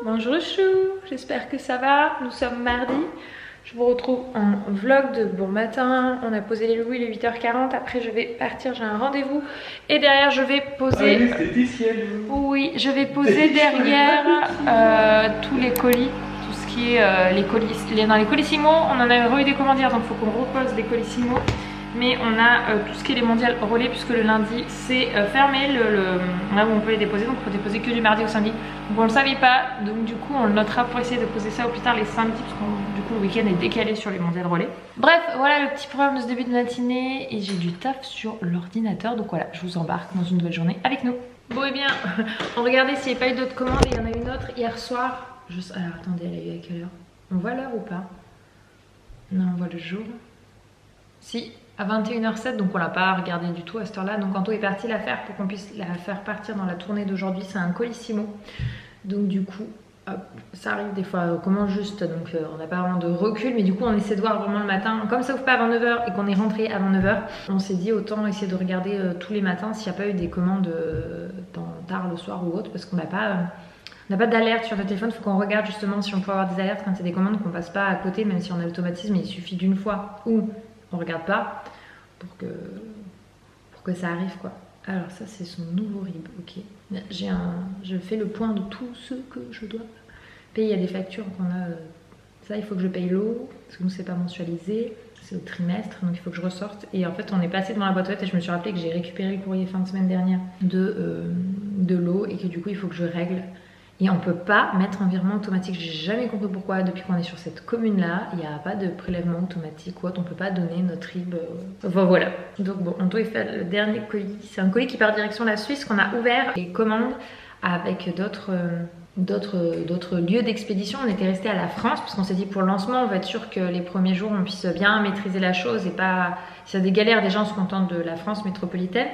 bonjour chou, j'espère que ça va, nous sommes mardi. Je vous retrouve en vlog de bon matin, on a posé les loups, il est 8h40, après je vais partir, j'ai un rendez-vous. Et derrière je vais poser... Oui, je vais poser derrière tous les colis, tout ce qui est les colis, dans les colissimo, on en a eu des commandières donc il faut qu'on repose des colissimo. Mais on a tout ce qui est les mondiales relais puisque le lundi c'est fermé, là où on peut les déposer, donc on peut déposer que du mardi au samedi. Donc on ne le savait pas, donc du coup on le notera pour essayer de poser ça au plus tard les samedis parce que du coup le week-end est décalé sur les mondiales relais. Bref, voilà le petit programme de ce début de matinée et j'ai du taf sur l'ordinateur, donc voilà, je vous embarque dans une nouvelle journée avec nous. Bon et bien, on regardait s'il n'y avait pas eu d'autres commandes et il y en a une autre hier soir. Alors attendez, elle a eu à quelle heure? On voit l'heure ou pas? Non, on voit le jour. Si, à 21h07, donc on l'a pas regardé du tout à cette heure-là. Donc Anto est parti la faire pour qu'on puisse la faire partir dans la tournée d'aujourd'hui. C'est un colissimo. Donc du coup, hop, ça arrive des fois comment juste. Donc on n'a pas vraiment de recul. Mais du coup, on essaie de voir vraiment le matin. Comme ça ouvre pas avant 9h et qu'on est rentré avant 9h, on s'est dit autant essayer de regarder tous les matins s'il n'y a pas eu des commandes tard le soir ou autre. Parce qu'on n'a pas... On n'a pas d'alerte sur le téléphone, il faut qu'on regarde justement si on peut avoir des alertes quand il y a des commandes, qu'on passe pas à côté, même si on a l'automatisme, il suffit d'une fois ou on regarde pas pour que ça arrive quoi. Alors ça c'est son nouveau RIB, ok. Je fais le point de tout ce que je dois payer. Il y a des factures qu'on a, ça il faut que je paye l'eau, parce que nous c'est pas mensualisé, c'est au trimestre, donc il faut que je ressorte. Et en fait on est passé devant la boîte aux lettres et je me suis rappelé que j'ai récupéré le courrier fin de semaine dernière de l'eau et que du coup il faut que je règle. Et on peut pas mettre un virement automatique. J'ai jamais compris pourquoi depuis qu'on est sur cette commune là, il n'y a pas de prélèvement automatique ou autre. On peut pas donner notre RIB. Enfin voilà. Donc bon, on doit faire le dernier colis. C'est un colis qui part direction la Suisse qu'on a ouvert et commande avec d'autres lieux d'expédition. On était resté à la France parce qu'on s'est dit pour le lancement on va être sûr que les premiers jours on puisse bien maîtriser la chose et pas... S'il y a des galères, déjà on se contente de la France métropolitaine.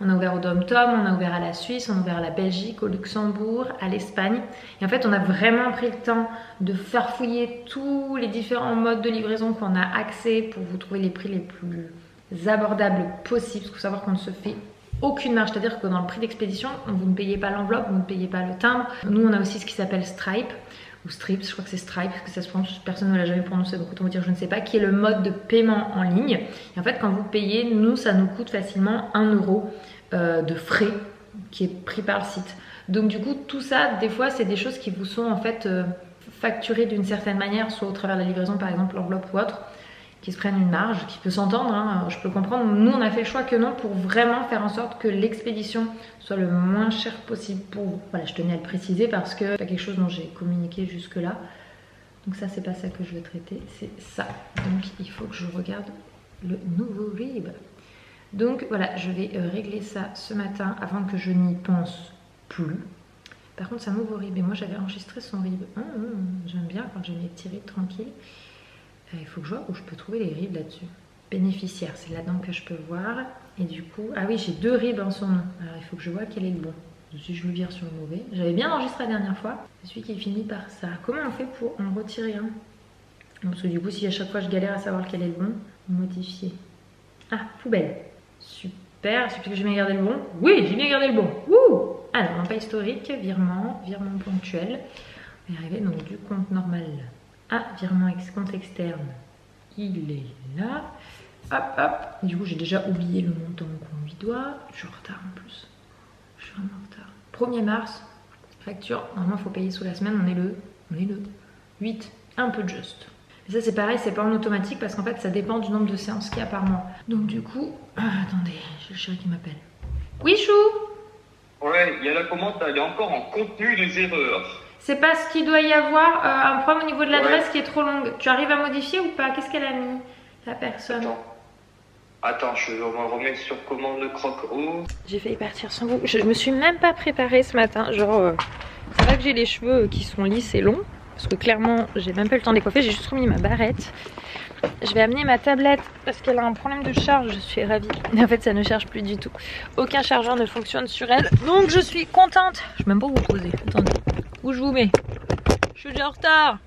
On a ouvert au Dom-Tom, on a ouvert à la Suisse, on a ouvert à la Belgique, au Luxembourg, à l'Espagne. Et en fait, on a vraiment pris le temps de farfouiller tous les différents modes de livraison qu'on a accès pour vous trouver les prix les plus abordables possibles. Parce qu'il faut savoir qu'on ne se fait aucune marge. C'est-à-dire que dans le prix d'expédition, vous ne payez pas l'enveloppe, vous ne payez pas le timbre. Nous, on a aussi ce qui s'appelle Stripe. Ou Strips, je crois que c'est Stripe, parce que ça se prononce, personne ne l'a jamais prononcé, donc autant vous dire je ne sais pas, qui est le mode de paiement en ligne. Et en fait, quand vous payez, nous, ça nous coûte facilement 1 € de frais qui est pris par le site. Donc du coup, tout ça, des fois, c'est des choses qui vous sont en fait facturées d'une certaine manière, soit au travers de la livraison, par exemple, l'enveloppe ou autre, qui se prennent une marge, qui peut s'entendre, hein, je peux le comprendre. Nous, on a fait le choix que non, pour vraiment faire en sorte que l'expédition soit le moins cher possible pour vous. Voilà, je tenais à le préciser parce que c'est pas quelque chose dont j'ai communiqué jusque-là. Donc ça, c'est pas ça que je vais traiter, c'est ça. Donc il faut que je regarde le nouveau RIB. Donc voilà, je vais régler ça ce matin avant que je n'y pense plus. Par contre, c'est un nouveau RIB et moi, j'avais enregistré son RIB. J'aime bien quand j'ai mes petits RIB tranquilles. Il faut que je vois où je peux trouver les RIB là-dessus. Bénéficiaire, c'est là-dedans que je peux voir. Et du coup, ah oui, j'ai 2 RIB en son nom. Alors il faut que je vois quel est le bon. Si je le vire sur le mauvais. J'avais bien enregistré la dernière fois. C'est celui qui finit par ça. Comment on fait pour en retirer un? Parce que du coup, si à chaque fois je galère à savoir quel est le bon, modifier. Ah, poubelle. Super. C'est parce que j'ai bien gardé le bon. Oui, j'ai bien gardé le bon. Wouh! Alors, un pas historique, virement ponctuel. On va y arriver donc du compte normal. Ah, virement compte externe, il est là. Hop, hop. Du coup, j'ai déjà oublié le montant qu'on lui doit. Je suis en retard en plus. Je suis vraiment en retard. 1er mars, facture. Normalement, il faut payer sous la semaine. On est le 8. Un peu juste. Et ça, c'est pareil, c'est pas en automatique parce qu'en fait, ça dépend du nombre de séances qu'il y a par mois. Donc, du coup, attendez, j'ai le chéri qui m'appelle. Oui, chou? Ouais, il y a la commande, il y a encore en contenu des erreurs. C'est parce qu'il doit y avoir un problème au niveau de l'adresse qui est trop longue. Tu arrives à modifier ou pas? Qu'est-ce qu'elle a mis, la personne? Attends, je vais me remettre sur commande le croque-eau. J'ai failli partir sans vous. Je me suis même pas préparée ce matin. Genre, c'est vrai que j'ai les cheveux qui sont lisses et longs. Parce que clairement, j'ai même pas eu le temps de les coiffer. J'ai juste remis ma barrette. Je vais amener ma tablette parce qu'elle a un problème de charge. Je suis ravie. Mais en fait, ça ne charge plus du tout. Aucun chargeur ne fonctionne sur elle. Donc, je suis contente. Je sais même pas où vous poser. Attendez. Où je vous mets? Je suis déjà en retard.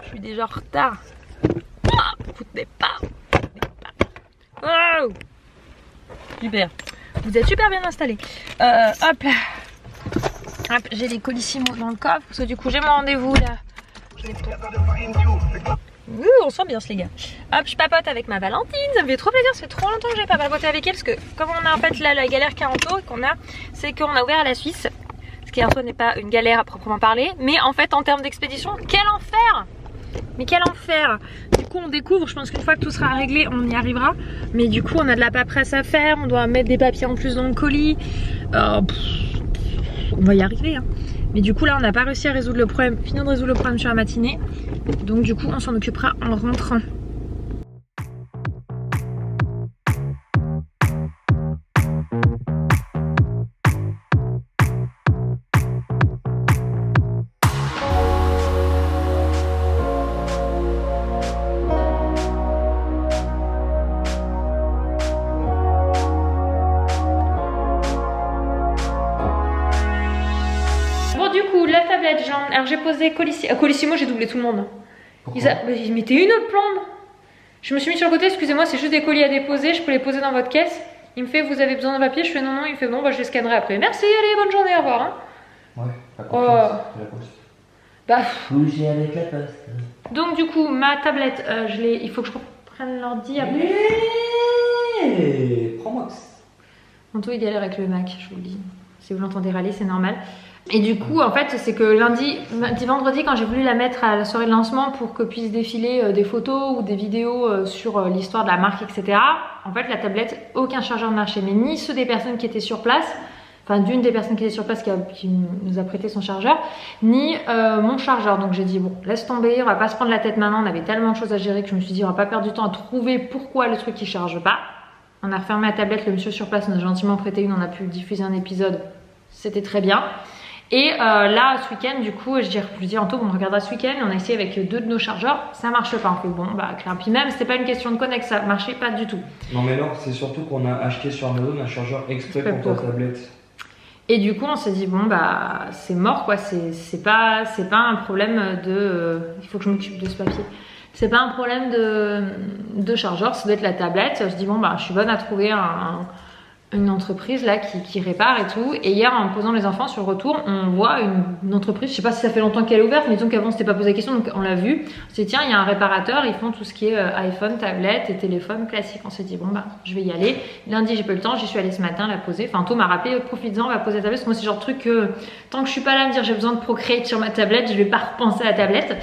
Je suis déjà en retard. Vous tenez pas. Oh, super. Vous êtes super bien installés. Hop là. Hop, j'ai les colissimo dans le coffre parce que du coup j'ai mon rendez-vous là. On sent bien les gars. Hop, je papote avec ma Valentine, ça me fait trop plaisir, ça fait trop longtemps que j'ai pas papoté avec elle parce que comme on a en fait là la galère Caranto qu'on a, c'est qu'on a ouvert à la Suisse. Ce qui en soi n'est pas une galère à proprement parler, mais en fait en termes d'expédition, quel enfer! Mais quel enfer! Du coup on découvre, je pense qu'une fois que tout sera réglé, on y arrivera. Mais du coup on a de la paperasse à faire, on doit mettre des papiers en plus dans le colis. On va y arriver hein. Mais du coup là on n'a pas réussi à résoudre le problème, finir de résoudre le problème sur la matinée. Donc du coup on s'en occupera en rentrant. Alors j'ai posé Colissimo, j'ai doublé tout le monde. Ils mettaient une plombe. Je me suis mis sur le côté, excusez-moi, c'est juste des colis à déposer, je peux les poser dans votre caisse. Il me fait, vous avez besoin d'un papier? Je fais non, non, il me fait bon, bah je les scannerai après. Merci, allez, bonne journée, au revoir. Hein. Ouais, pas confiance, la poste. Bah. Bouger avec la poste. Donc du coup, ma tablette, il faut que je reprenne l'ordi après. Prends-moi. Anto il galère avec le Mac, je vous le dis. Si vous l'entendez râler, c'est normal. Et du coup, en fait, c'est que vendredi, quand j'ai voulu la mettre à la soirée de lancement pour que puisse défiler des photos ou des vidéos sur l'histoire de la marque, etc. En fait, la tablette, aucun chargeur ne marchait. Mais ni ceux des personnes qui étaient sur place, enfin d'une des personnes qui était sur place qui nous a prêté son chargeur, ni mon chargeur. Donc j'ai dit, bon, laisse tomber, on va pas se prendre la tête maintenant. On avait tellement de choses à gérer que je me suis dit, on va pas perdre du temps à trouver pourquoi le truc qui charge pas. On a refermé la tablette, le monsieur sur place nous a gentiment prêté une, on a pu diffuser un épisode. C'était très bien. Et là, ce week-end, du coup, je dis Anto, on regardera ce week-end. On a essayé avec 2 de nos chargeurs, ça marche pas. On fait bon, bah clair. Puis même, c'était pas une question de connect, ça marchait pas du tout. Non, mais non, c'est surtout qu'on a acheté sur Amazon un chargeur exprès pour ta tablette. Et du coup, on s'est dit bon, bah c'est mort quoi. C'est pas un problème de. Il faut que je m'occupe de ce papier. C'est pas un problème de chargeur, ça doit être la tablette. Je dis bon, bah je suis bonne à trouver une entreprise là qui répare et tout. Et hier en posant les enfants sur le retour, on voit une entreprise, je sais pas si ça fait longtemps qu'elle est ouverte, mais disons qu'avant c'était pas posé la question, donc on l'a vu. On s'est dit tiens, il y a un réparateur, ils font tout ce qui est iPhone, tablette et téléphone classique. On s'est dit bon bah je vais y aller. Lundi j'ai pas eu le temps, j'y suis allée ce matin la poser. Enfin Anto m'a rappelé, profites-en, on va poser la tablette. Parce que moi c'est le genre de truc que tant que je suis pas là à me dire j'ai besoin de Procreate sur ma tablette, je vais pas repenser à la tablette.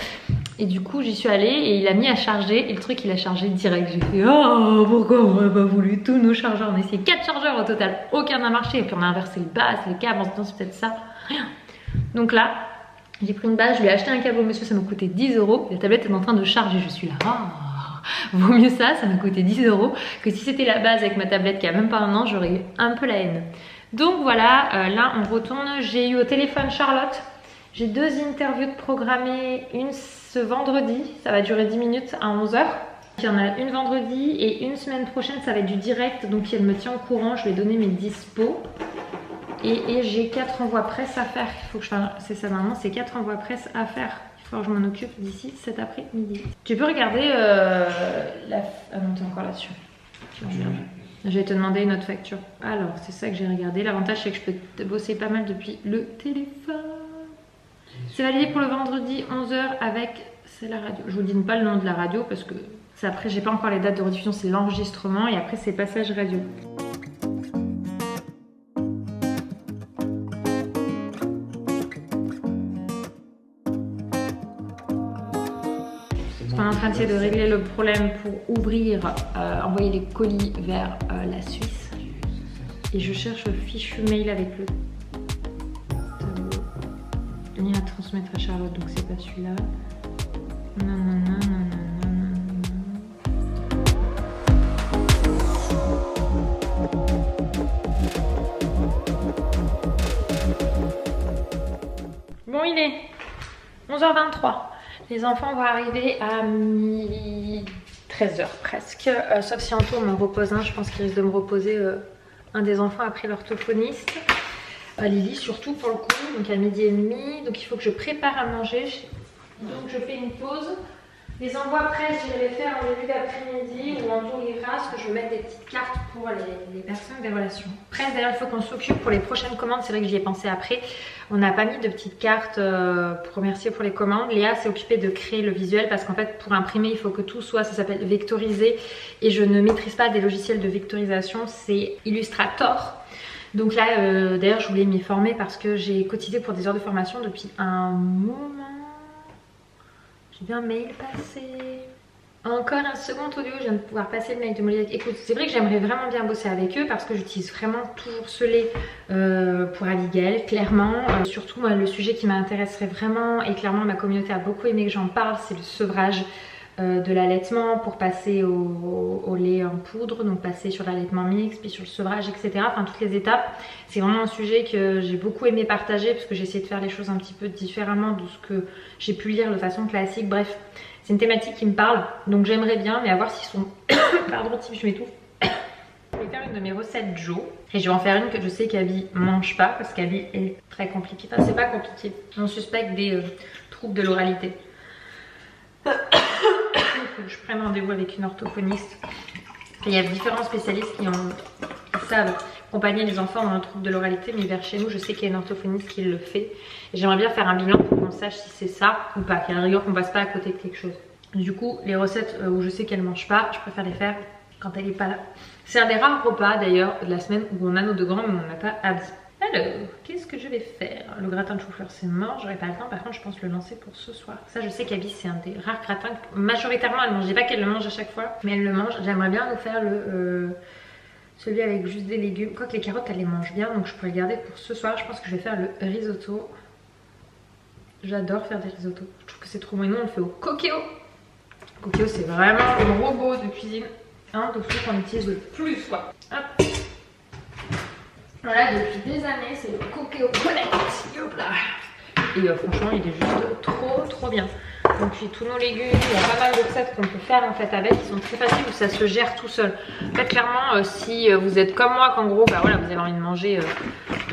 Et du coup j'y suis allée et il a mis à charger et le truc il a chargé direct. J'ai fait oh pourquoi on n'a pas voulu tous nos chargeurs. On a essayé 4 chargeurs au total, aucun n'a marché. Et puis on a inversé le base, les câbles, en se disant c'est peut-être ça, rien. Donc là j'ai pris une base, je lui ai acheté un câble au monsieur, ça m'a coûté 10 €. La tablette est en train de charger, je suis là vaut mieux ça m'a coûté 10 € que si c'était la base avec ma tablette qui a même pas un an, j'aurais eu un peu la haine. Donc voilà, là on retourne. J'ai eu au téléphone Charlotte. J'ai 2 interviews de programmées, une ce vendredi, ça va durer 10 minutes à 11 h. Il y en a une vendredi et une semaine prochaine, ça va être du direct, donc elle me tient au courant, je vais donner mes dispos. Et j'ai 4 envois presse à faire, il faut que je fasse, c'est ça normalement, c'est 4 envois presse à faire. Il faut que je m'en occupe d'ici cet après-midi. Tu peux regarder Ah non, t'es encore là-dessus. Je vais te demander une autre facture. Alors, c'est ça que j'ai regardé. L'avantage, c'est que je peux bosser pas mal depuis le téléphone. C'est validé pour le vendredi 11 h avec, c'est la radio. Je vous dis pas le nom de la radio parce que c'est après, j'ai pas encore les dates de rediffusion, c'est l'enregistrement et après c'est passage radio. On est en train d'essayer de régler le problème pour ouvrir, envoyer les colis vers la Suisse. Et je cherche le fichu mail avec le lien à transmettre à Charlotte, donc c'est pas celui-là. Non. Bon, il est 11 h 23. Les enfants vont arriver à 13 h presque. Sauf si Anto me repose un, je pense qu'il risque de me reposer un des enfants après l'orthophoniste. Lily surtout pour le coup, donc à 12h30. Donc il faut que je prépare à manger. Donc je fais une pause. Les envois presse, je vais les faire en début d'après-midi ou en jour livrage, que je vais mettre des petites cartes pour les personnes des relations. Presse, d'ailleurs, il faut qu'on s'occupe pour les prochaines commandes. C'est vrai que j'y ai pensé après. On n'a pas mis de petites cartes pour remercier pour les commandes. Léa s'est occupée de créer le visuel parce qu'en fait, pour imprimer, il faut que tout soit, ça s'appelle vectorisé. Et je ne maîtrise pas des logiciels de vectorisation, c'est Illustrator. Donc là, d'ailleurs, je voulais m'y former parce que j'ai cotisé pour des heures de formation depuis un moment. J'ai vu un mail passer. Encore un second audio, je viens de pouvoir passer le mail de Molly. Écoute, c'est vrai que j'aimerais vraiment bien bosser avec eux parce que j'utilise vraiment toujours ce lait pour Abigail, clairement. Surtout, moi, le sujet qui m'intéresserait vraiment, et clairement ma communauté a beaucoup aimé que j'en parle, c'est le sevrage de l'allaitement pour passer au lait en poudre, donc passer sur l'allaitement mixte, puis sur le sevrage, etc. Enfin, toutes les étapes. C'est vraiment un sujet que j'ai beaucoup aimé partager parce que j'ai essayé de faire les choses un petit peu différemment de ce que j'ai pu lire de façon classique. Bref, c'est une thématique qui me parle, donc j'aimerais bien, mais à voir s'ils sont... Pardon, si je m'étouffe. Je vais faire une de mes recettes Joe, et je vais en faire une que je sais qu'Abby mange pas, parce qu'Abby est très compliquée. Enfin, c'est pas compliqué, on suspecte des troubles de l'oralité. Il faut que je prenne rendez-vous avec une orthophoniste. Et il y a différents spécialistes qui savent accompagner les enfants dans un trouble de l'oralité, mais vers chez nous, je sais qu'il y a une orthophoniste qui le fait. Et j'aimerais bien faire un bilan pour qu'on sache si c'est ça ou pas, qu'il y a la rigueur qu'on passe pas à côté de quelque chose. Du coup, les recettes où je sais qu'elle mange pas, je préfère les faire quand elle est pas là. C'est un des rares repas d'ailleurs de la semaine où on a nos deux grands, mais on n'a pas Abby. Alors, qu'est-ce que je vais faire? Le gratin de chou-fleur c'est mort, j'aurais pas le temps, par contre je pense le lancer pour ce soir. Ça je sais qu'Abby c'est un des rares gratins que majoritairement elle mange, je dis pas qu'elle le mange à chaque fois, mais elle le mange. J'aimerais bien nous faire celui avec juste des légumes, quoique les carottes elle les mange bien, donc je pourrais le garder pour ce soir. Je pense que je vais faire le risotto. J'adore faire des risottos, je trouve que c'est trop bon. Et nous on le fait au Cookéo. Cookéo c'est vraiment le robot de cuisine, un de ceux qu'on utilise le plus quoi. Hop. Voilà, depuis des années, c'est le Cookéo Connect. Hop là. Et franchement, il est juste trop bien. On cuit tous nos légumes, il y a pas mal de recettes qu'on peut faire en fait avec, qui sont très faciles où ça se gère tout seul. En fait, clairement, si vous êtes comme moi, qu'en gros, bah voilà, vous avez envie de manger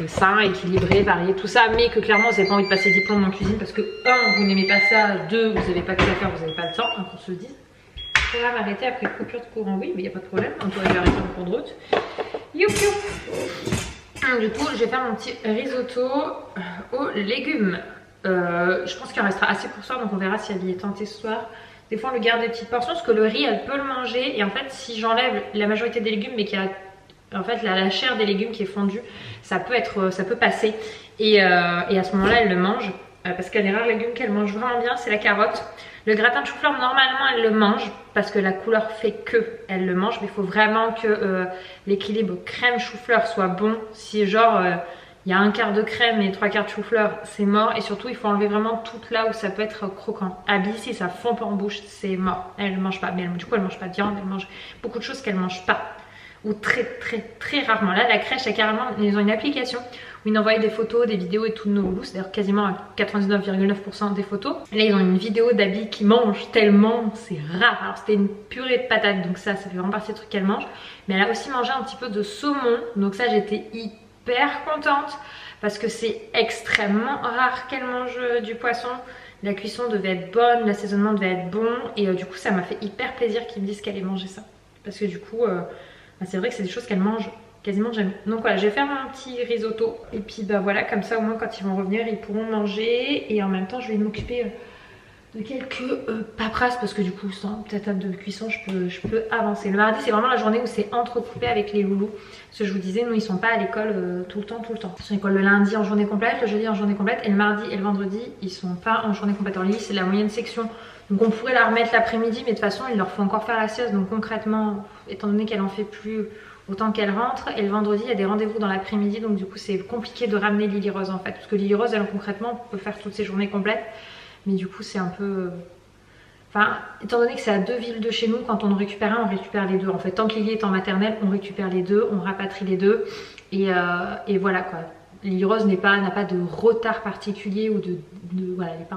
sain, équilibré, varié, tout ça, mais que clairement, vous n'avez pas envie de passer 10 plombs en cuisine parce que 1, vous n'aimez pas ça, 2, vous n'avez pas que ça à faire, vous n'avez pas le temps, hein, qu'on se le dise. Je vais m'arrêter après coupure de courant, oui, mais il n'y a pas de problème, on peut arrêter en cours de route. Youp youp. Du coup, je vais faire mon petit risotto aux légumes. Je pense qu'il en restera assez pour ce soir, donc on verra si elle y est tentée ce soir. Des fois, on le garde des petites portions parce que le riz, elle peut le manger. Et en fait, si j'enlève la majorité des légumes, mais qu'il y a en fait la chair des légumes qui est fondue, ça peut passer. Et à ce moment-là, elle le mange. Parce qu'un des rares légumes qu'elle mange vraiment bien, c'est la carotte. Le gratin de chou-fleur, normalement, elle le mange parce que la couleur fait que elle le mange. Mais il faut vraiment que l'équilibre crème chou-fleur soit bon. Si genre il y a un quart de crème et 3 quarts de chou-fleur, c'est mort. Et surtout, il faut enlever vraiment tout là où ça peut être croquant. Abby, si ça fond pas en bouche, c'est mort. Elle ne mange pas. Mais du coup, elle mange pas de viande. Elle mange beaucoup de choses qu'elle mange pas. Ou très rarement. Là, la crèche, ils ont une application où ils envoient des photos, des vidéos et tout de nos loulous. C'est d'ailleurs quasiment à 99,9% des photos. Et là, ils ont une vidéo d'Abby qui mange tellement, c'est rare. Alors, c'était une purée de patates, donc ça fait vraiment partie des trucs qu'elle mange. Mais elle a aussi mangé un petit peu de saumon. Donc ça, j'étais hyper contente parce que c'est extrêmement rare qu'elle mange du poisson. La cuisson devait être bonne, l'assaisonnement devait être bon. Et du coup, ça m'a fait hyper plaisir qu'ils me disent qu'elle ait mangé ça. Parce que du coup... c'est vrai que c'est des choses qu'elle mange quasiment jamais. Donc voilà, je vais faire mon petit risotto. Et puis bah voilà, comme ça au moins quand ils vont revenir, ils pourront manger. Et en même temps, je vais m'occuper de quelques paperasses. Parce que du coup, sans ta table de cuisson, je peux avancer. Le mardi, c'est vraiment la journée où c'est entrecoupé avec les loulous. Parce que je vous disais, nous, ils sont pas à l'école tout le temps. Ils sont à l'école le lundi en journée complète, le jeudi en journée complète. Et le mardi et le vendredi, ils sont pas en journée complète. En ligne, c'est la moyenne section. Donc on pourrait la remettre l'après-midi, mais de toute façon il leur faut encore faire la sieste. Donc concrètement, étant donné qu'elle en fait plus autant qu'elle rentre, et le vendredi il y a des rendez-vous dans l'après-midi, donc du coup c'est compliqué de ramener Lily Rose en fait. Parce que Lily Rose, elle concrètement peut faire toutes ses journées complètes, mais du coup c'est un peu... Enfin, étant donné que c'est à 2 villes de chez nous, quand on en récupère un, on récupère les deux. En fait, tant que Lily est en maternelle, on récupère les deux, on rapatrie les deux, et voilà quoi. Lily Rose n'a pas de retard particulier ou voilà, elle n'est pas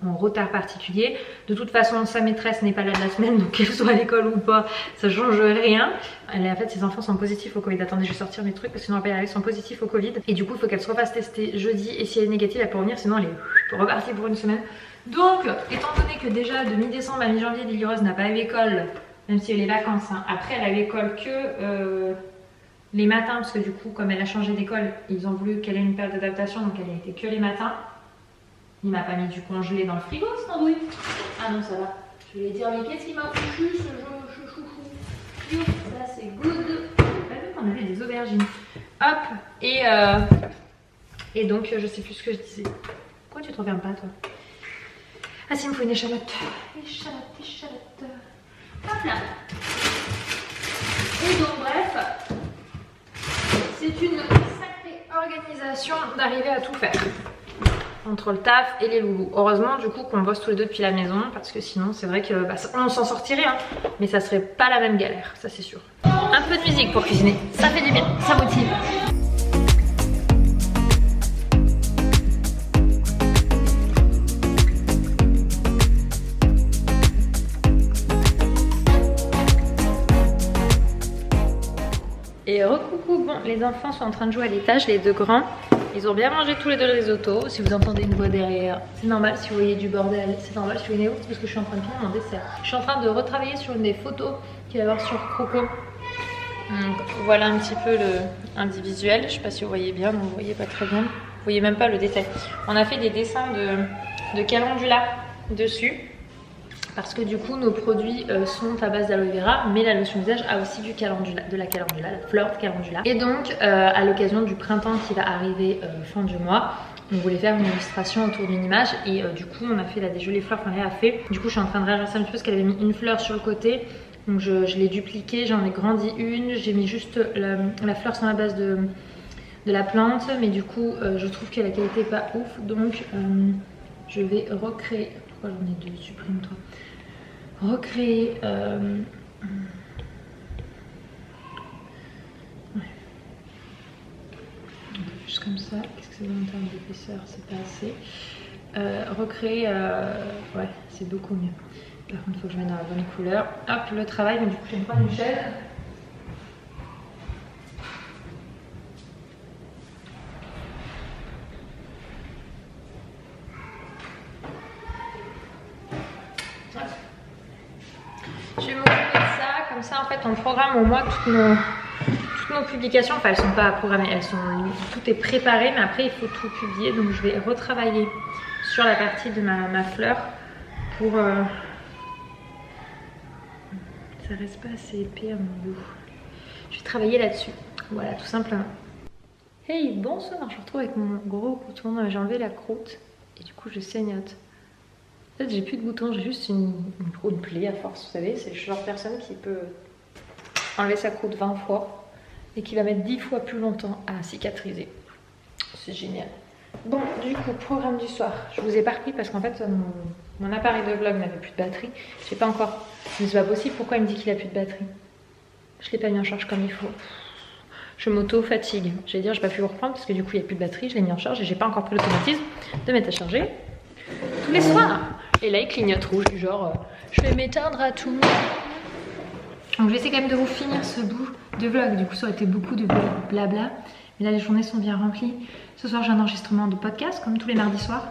en retard particulier. De toute façon, sa maîtresse n'est pas là de la semaine, donc qu'elle soit à l'école ou pas, ça change rien. En fait, ses enfants sont positifs au Covid. Attendez, je vais sortir mes trucs parce que sinon, ils sont positifs au Covid. Et du coup, il faut qu'elle se refasse tester jeudi. Et si elle est négative, elle peut revenir, sinon elle est reparti pour une semaine. Donc, étant donné que déjà de mi-décembre à mi-janvier, Lily Rose n'a pas eu école, même si elle a les vacances, hein. Après elle a eu école que les matins, parce que du coup, comme elle a changé d'école, ils ont voulu qu'elle ait une période d'adaptation, donc elle a été que les matins. Il m'a pas mis du congelé dans le frigo, cette andouille. Ah non, ça va. Je vais dire, mais qu'est-ce qui m'a foutu ce chouchou? Ça c'est good. J'ai pas vu qu'on avait des aubergines. Hop, et donc je sais plus ce que je disais. Pourquoi tu te regardes pas toi? Ah si, il me faut une échalote. Échalote. Hop là. Et donc bref, c'est une sacrée organisation d'arriver à tout faire. Entre le taf et les loulous. Heureusement du coup qu'on bosse tous les deux depuis la maison, parce que sinon c'est vrai que on s'en sortirait hein, mais ça serait pas la même galère, ça c'est sûr. Un peu de musique pour cuisiner, ça fait du bien, ça motive. Et recoucou, bon les enfants sont en train de jouer à l'étage, les deux grands. Ils ont bien mangé tous les deux le risotto. Si vous entendez une voix derrière, c'est normal. Si vous voyez du bordel, c'est normal. Si vous voyez une c'est parce que je suis en train de finir mon dessert. Je suis en train de retravailler sur une des photos qu'il va y avoir sur Croco. Donc, voilà un petit peu un petit visuel. Je sais pas si vous voyez bien, donc vous voyez pas très bien. Vous voyez même pas le détail. On a fait des dessins de calendula dessus. Parce que du coup nos produits sont à base d'aloe vera, mais la lotion visage a aussi de la calendula, la fleur de calendula. Et donc à l'occasion du printemps qui va arriver fin du mois, on voulait faire une illustration autour d'une image et du coup on a fait des jolies fleurs qu'on a fait. Du coup je suis en train de réagencer un petit peu parce qu'elle avait mis une fleur sur le côté. Donc je l'ai dupliqué, j'en ai grandi une, j'ai mis juste la fleur sur la base de la plante, mais du coup je trouve que la qualité est pas ouf, donc je vais recréer. Pourquoi j'en ai deux? Supprime-toi. Recréer juste comme ça. Qu'est-ce que c'est en termes d'épaisseur? C'est pas assez. Recréer ouais, c'est beaucoup mieux. Par contre il faut que je mette dans la bonne couleur. Hop, le travail, mais du coup je vais prendre une chaise. Je vais m'occuper de ça, comme ça en fait on programme au mois toutes nos publications, enfin elles sont pas programmées, tout est préparé, mais après il faut tout publier, donc je vais retravailler sur la partie de ma fleur pour... Ça reste pas assez épais à mon goût. Je vais travailler là-dessus, voilà tout simplement. Hey, bonsoir, je me retrouve avec mon gros bouton, j'ai enlevé la croûte et du coup je saignote. En fait j'ai plus de boutons, j'ai juste une plaie à force, vous savez, c'est le genre de personne qui peut enlever sa croûte 20 fois et qui va mettre 10 fois plus longtemps à cicatriser. C'est génial. Bon, du coup, programme du soir, je vous ai pas repris parce qu'en fait mon appareil de vlog n'avait plus de batterie. Je sais pas encore, mais c'est pas possible, pourquoi il me dit qu'il a plus de batterie? Je l'ai pas mis en charge comme il faut. Je m'auto-fatigue. J'allais dire, j'ai pas pu vous reprendre parce que du coup il n'y a plus de batterie, je l'ai mis en charge et j'ai pas encore pris l'automatisme de mettre à charger tous les soirs. Et là il clignote rouge du genre je vais m'éteindre à tout. Donc je vais essayer quand même de vous finir ce bout de vlog. Du coup ça aurait été beaucoup de blabla, mais là les journées sont bien remplies. Ce soir j'ai un enregistrement de podcast comme tous les mardis soirs,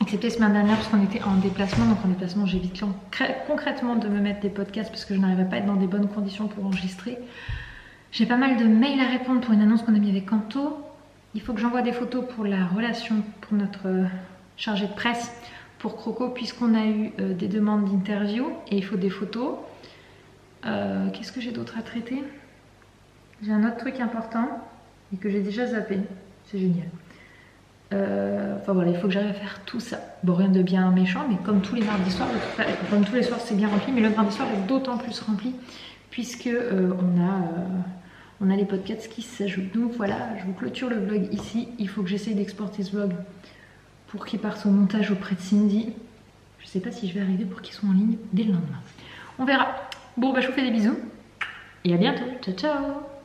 excepté semaine dernière parce qu'on était en déplacement. Donc en déplacement j'évite concrètement de me mettre des podcasts parce que je n'arrivais pas à être dans des bonnes conditions pour enregistrer. J'ai pas mal de mails à répondre pour une annonce qu'on a mis avec Kanto. Il faut que j'envoie des photos pour la relation pour notre chargé de presse pour Croco, puisqu'on a eu des demandes d'interview et il faut des photos. Qu'est-ce que j'ai d'autre à traiter? J'ai un autre truc important et que j'ai déjà zappé. C'est génial. Enfin voilà, il faut que j'arrive à faire tout ça. Bon, rien de bien méchant, mais comme tous les mardis soirs, comme tous les soirs c'est bien rempli, mais le mardi soir est d'autant plus rempli puisque on a les podcasts qui s'ajoutent. Donc voilà, je vous clôture le vlog ici. Il faut que j'essaye d'exporter ce vlog pour qu'il parte au montage auprès de Cindy. Je sais pas si je vais arriver pour qu'ils soient en ligne dès le lendemain. On verra. Bon bah je vous fais des bisous et à bientôt. Ciao ciao.